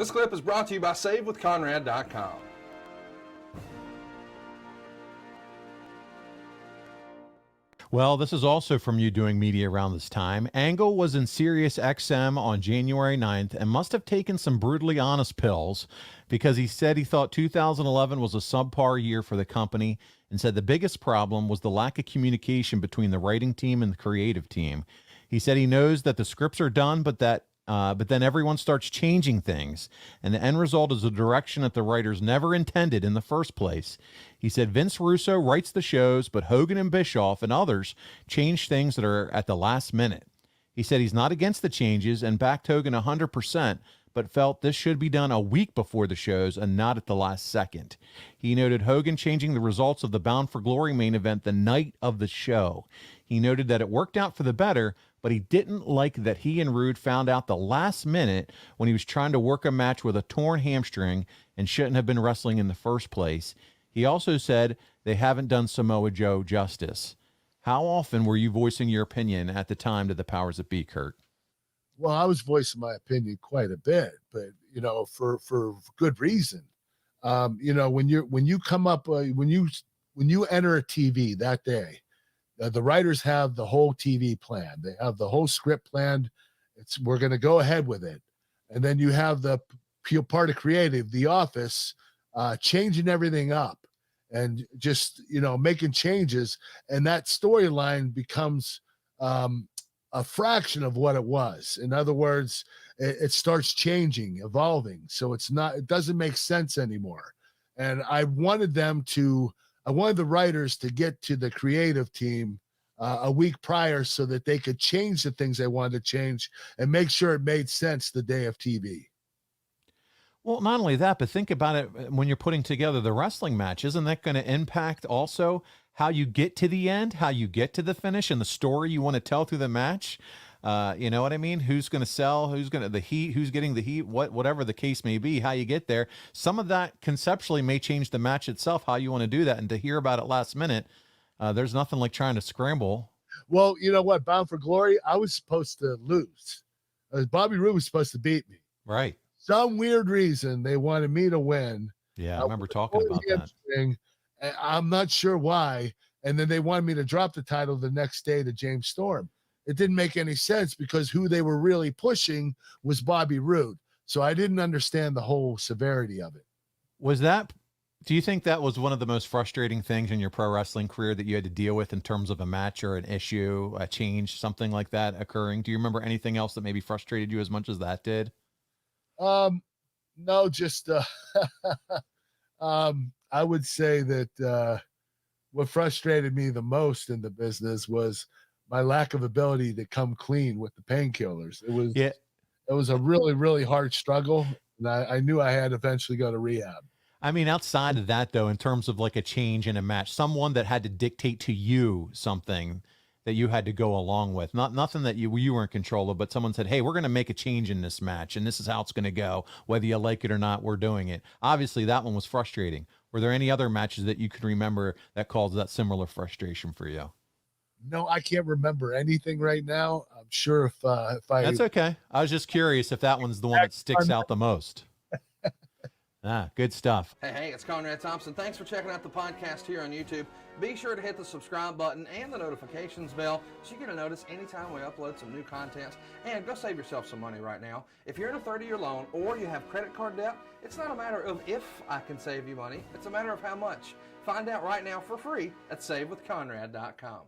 This clip is brought to you by SaveWithConrad.com. Well, this is also from you doing media around this time. Angle was in Sirius XM on January 9th and must have taken some brutally honest pills because he said he thought 2011 was a subpar year for the company and said the biggest problem was the lack of communication between the writing team and the creative team. He said he knows that the scripts are done, but then everyone starts changing things, and the end result is a direction that the writers never intended in the first place. He said Vince Russo writes the shows, but Hogan and Bischoff and others change things that are at the last minute. He said he's not against the changes and backed Hogan 100%, but felt this should be done a week before the shows and not at the last second. He noted Hogan changing the results of the Bound for Glory main event the night of the show. He noted that it worked out for the better, but he didn't like that he and Rude found out the last minute when he was trying to work a match with a torn hamstring and shouldn't have been wrestling in the first place. He also said they haven't done Samoa Joe justice. How often were you voicing your opinion at the time to the powers that be, Kurt? Well, I was voicing my opinion quite a bit, but for good reason. When you come up when you enter a TV that day, the writers have the whole TV plan. They have the whole script planned. We're going to go ahead with it, and then you have the part of creative, the office, changing everything up and just making changes, and that storyline becomes a fraction of what it was. In other words, it starts changing, evolving. So it doesn't make sense anymore. And I wanted the writers to get to the creative team a week prior so that they could change the things they wanted to change and make sure it made sense the day of TV. Well, not only that, but think about it when you're putting together the wrestling match. Isn't that going to impact also how you get to the end, how you get to the finish, and the story you want to tell through the match? You know what I mean? Who's going to sell? Who's getting the heat? Whatever the case may be, how you get there. Some of that conceptually may change the match itself, how you want to do that. And to hear about it last minute, there's nothing like trying to scramble. Well, you know what? Bound for Glory, I was supposed to lose. Bobby Roode was supposed to beat me. Right. Some weird reason they wanted me to win. Yeah, I remember talking about that. I'm not sure why. And then they wanted me to drop the title the next day to James Storm. It didn't make any sense because who they were really pushing was Bobby Roode. So I didn't understand the whole severity of it. Do you think that was one of the most frustrating things in your pro wrestling career that you had to deal with in terms of a match or an issue, a change, something like that occurring? Do you remember anything else that maybe frustrated you as much as that did? No, just I would say that what frustrated me the most in the business was my lack of ability to come clean with the painkillers. It was a really, really hard struggle, and I knew I had to eventually go to rehab. I mean, outside of that, though, in terms of like a change in a match, someone that had to dictate to you something that you had to go along with, nothing that you were in control of, but someone said, hey, we're going to make a change in this match, and this is how it's going to go. Whether you like it or not, we're doing it. Obviously, that one was frustrating. Were there any other matches that you could remember that caused that similar frustration for you? No, I can't remember anything right now. I'm sure if I... That's okay. I was just curious if that one's the one that sticks out the most. Good stuff. Hey, it's Conrad Thompson. Thanks for checking out the podcast here on YouTube. Be sure to hit the subscribe button and the notifications bell so you get a notice anytime we upload some new content. And go save yourself some money right now. If you're in a 30-year loan or you have credit card debt, it's not a matter of if I can save you money. It's a matter of how much. Find out right now for free at SaveWithConrad.com.